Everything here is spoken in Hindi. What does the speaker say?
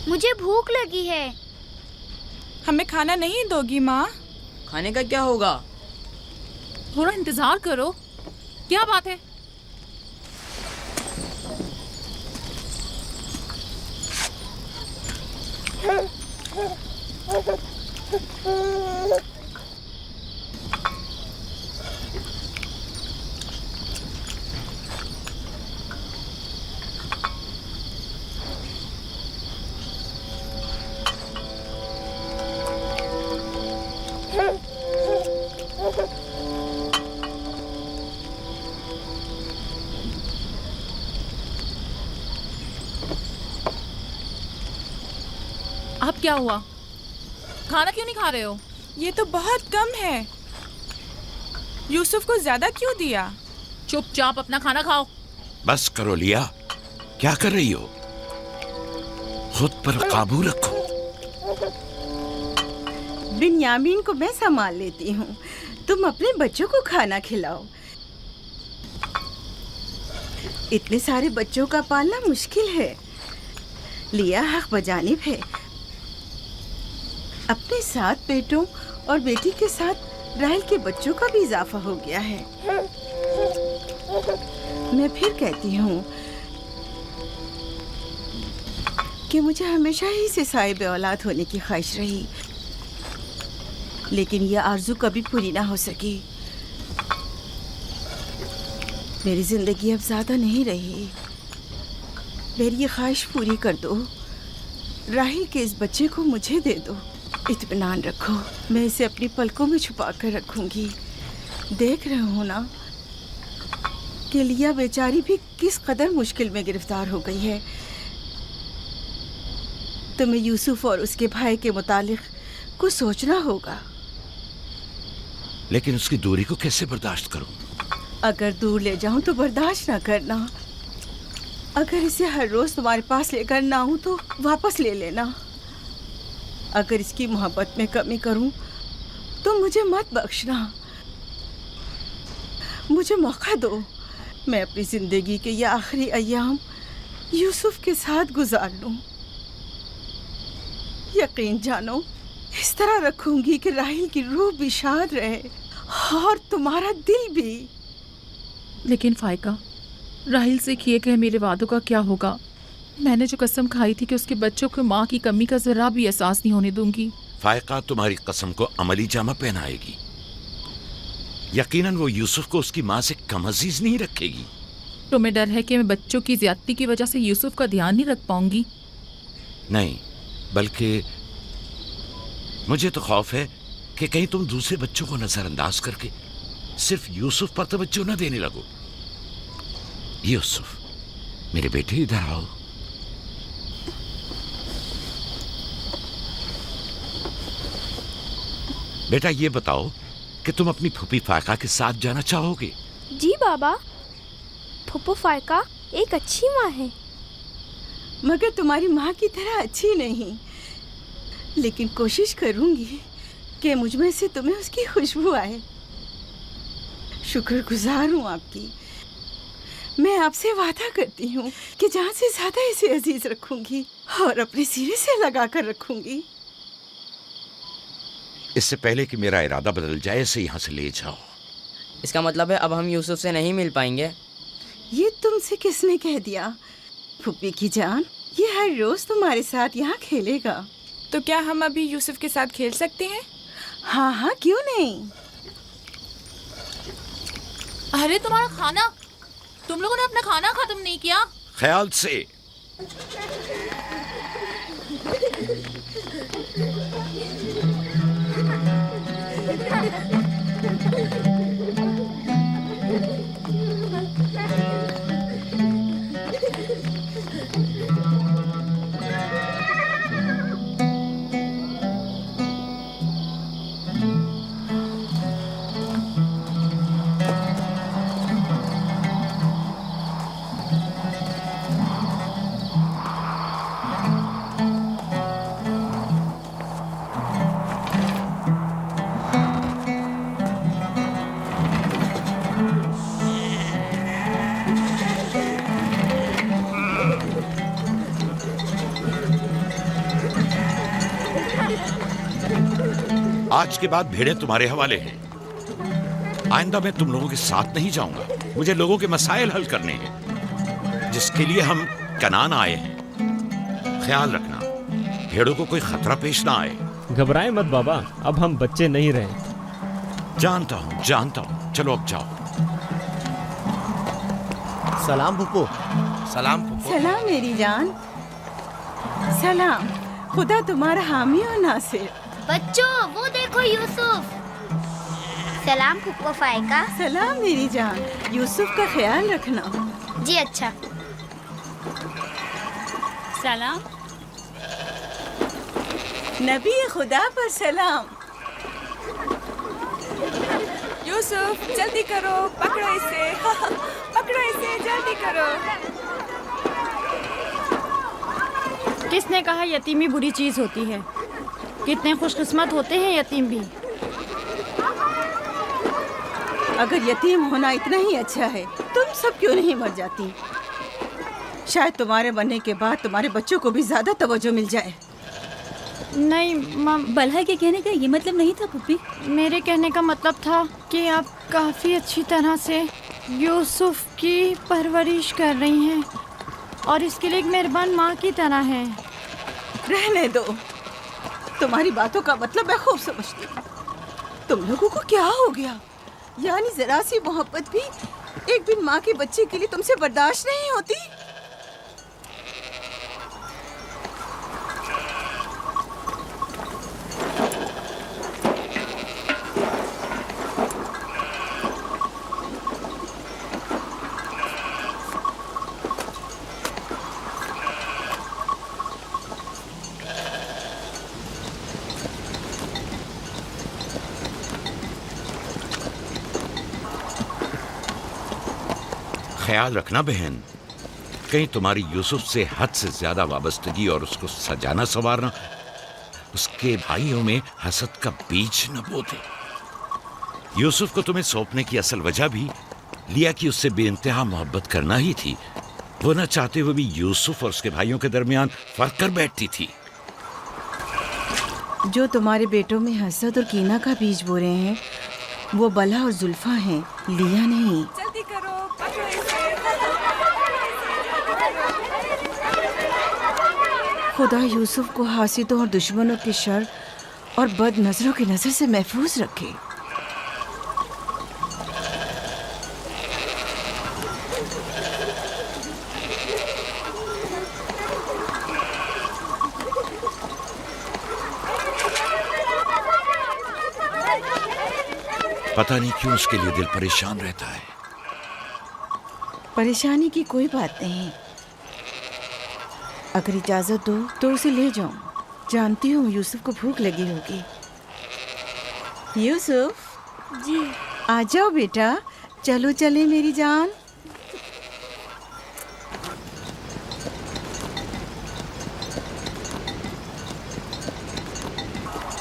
मुझे भूख लगी है। हमें खाना नहीं दोगी माँ? खाने का क्या होगा? थोड़ा इंतजार करो। क्या बात है? अब क्या हुआ? खाना क्यों नहीं खा रहे हो? ये तो बहुत कम है। यूसुफ को ज्यादा क्यों दिया? चुपचाप अपना खाना खाओ। बस करो लिया, क्या कर रही हो? खुद पर काबू रखो। बिन्यामीन को मैं संभाल लेती हूँ, तुम अपने बच्चों को खाना खिलाओ। इतने सारे बच्चों का पालना मुश्किल है। लिया हक बजानिब है। अपने 7 बेटों और बेटी के साथ राहेल के बच्चों का भी इजाफा हो गया है। मैं फिर कहती हूँ कि मुझे हमेशा ही से साहिब औलाद होने की ख्वाहिश रही, लेकिन यह आरज़ू कभी पूरी ना हो सकी। मेरी जिंदगी अब ज़्यादा नहीं रही। मेरी ये ख्वाहिश पूरी कर दो। राहेल के इस बच्चे को मुझे दे दो। इत्मीनान रखो, मैं इसे अपनी पलकों में छुपा कर रखूंगी। देख रहे हो ना कि लिया बेचारी भी किस कदर मुश्किल में गिरफ्तार हो गई है। तुम्हें यूसुफ और उसके भाई के मुतालिक कुछ सोचना होगा। लेकिन उसकी दूरी को कैसे बर्दाश्त करूं? अगर दूर ले जाऊं तो बर्दाश्त ना करना। अगर इसे हर रोज तुम्हारे पास लेकर ना आऊं तो वापस ले लेना। अगर इसकी मोहब्बत में कमी करूं तो मुझे मत बख्शना। मुझे मौका दो, मैं अपनी जिंदगी के ये आखिरी अय्याम यूसुफ के साथ गुजार लूं। यकीन जानो, इस तरह रखूंगी कि राहेल की रूह भी शाद रहे और तुम्हारा दिल भी। लेकिन फायका, राहेल से किए गए मेरे वादों का क्या होगा? मैंने जो कसम खाई थी कि उसके बच्चों को माँ की कमी का जरा भी एहसास नहीं होने दूंगी। फायका तुम्हारी कसम को अमली जामा पहनाएगी। यकीनन वो यूसुफ को उसकी माँ से कम अजीज नहीं रखेगी। तुम्हें डर है कि मैं बच्चों की ज्यादती की वजह से यूसुफ का ध्यान नहीं रख पाऊंगी? नहीं, बल्कि मुझे तो खौफ है कि कहीं तुम दूसरे बच्चों को नजरअंदाज करके सिर्फ यूसुफ पर तवज्जो न देने लगो। यूसुफ, मेरे बेटे, इधर आओ। बेटा, ये बताओ कि तुम अपनी फूफी फायका के साथ जाना चाहोगे? जी बाबा, फूफू फायका एक अच्छी माँ है। मगर तुम्हारी माँ की तरह अच्छी नहीं, लेकिन कोशिश करूंगी कि मुझ में से तुम्हें उसकी खुशबू आए। शुक्रगुजार हूँ आपकी। मैं आपसे वादा करती हूँ कि जान से ज्यादा इसे अजीज रखूंगी और अपने सीने से लगा कर रखूंगी। इससे पहले कि मेरा इरादा बदल जाए, इसे यहाँ से ले जाओ। इसका मतलब है अब हम यूसुफ से नहीं मिल पाएंगे? ये तुमसे किसने कह दिया? फूफी की जान, ये हर रोज तुम्हारे साथ यहाँ खेलेगा। तो क्या हम अभी यूसुफ के साथ खेल सकते हैं? हाँ हाँ, क्यों नहीं। अरे तुम्हारा खाना, तुम लोगों ने अपना खाना खत्म नहीं किया? ख्याल से। आज के बाद भेड़ें तुम्हारे हवाले हैं। आइंदा मैं तुम लोगों के साथ नहीं जाऊंगा। मुझे लोगों के मसाइल हल करने हैं, जिसके लिए हम कनान आए हैं। ख्याल रखना भेड़ों को कोई खतरा पेश ना आए। घबराए मत बाबा, अब हम बच्चे नहीं रहे। जानता हूँ। चलो अब जाओ। सलाम फुप्पो। सलाम फुप्पो। सलाम मेरी जान। सलाम। खुदा तुम्हारा हामी और नासिर। बच्चों वो देखो यूसुफ। सलाम फुप्पो फाइका। सलाम मेरी जान। यूसुफ का ख्याल रखना। जी अच्छा। सलाम। नबी खुदा पर सलाम। यूसुफ जल्दी करो, पकड़ो इसे। पकड़ो इसे, जल्दी करो। किसने कहा यतीमी बुरी चीज होती है? कितने खुशकिस्मत होते हैं यतीम भी। अगर यतीम होना इतना ही अच्छा है, तुम सब क्यों नहीं मर जाती? शायद तुम्हारे बनने के बाद तुम्हारे बच्चों को भी ज्यादा तवज्जो मिल जाए। नहीं माँ, बलहा के कहने का ये मतलब नहीं था पुप्पी। मेरे कहने का मतलब था कि आप काफ़ी अच्छी तरह से यूसुफ की परवरिश कर रही हैं और इसके लिए एक मेहरबान माँ की तरह हैं। रहने दो, तुम्हारी बातों का मतलब मैं खूब समझती हूँ। तुम लोगों को क्या हो गया? यानी जरा सी मोहब्बत भी एक बिन माँ के बच्चे के लिए तुमसे बर्दाश्त नहीं होती? ख्याल रखना बहन, कहीं तुम्हारी यूसुफ से हद से ज्यादा वाबस्तगी और उसको सजाना संवारना उसके भाइयों में हसद का बीज न बो दे। यूसुफ को तुम्हें सौंपने की असल वजह भी लिया कि उससे बेइंतहा मोहब्बत करना ही थी। वो न चाहते हुए भी यूसुफ और उसके भाइयों के दरमियान फर्क कर बैठती थी। जो तुम्हारे बेटों में हसद और कीना का बीज बो रहे हैं, वो बला और जुल्फा हैं, लिया नहीं। जल्दी करो, पकड़ो इसे। खुदा यूसुफ को हासिदों और दुश्मनों के शर और बद नजरों की नजर से महफूज रखे। पता नहीं क्यों उसके लिए दिल परेशान रहता है। परेशानी की कोई बात नहीं। अगर इजाजत दो तो उसे ले जाऊं। जानती हूँ यूसुफ को भूख लगी होगी। यूसुफ जी। आ जाओ बेटा, चलो चले मेरी जान।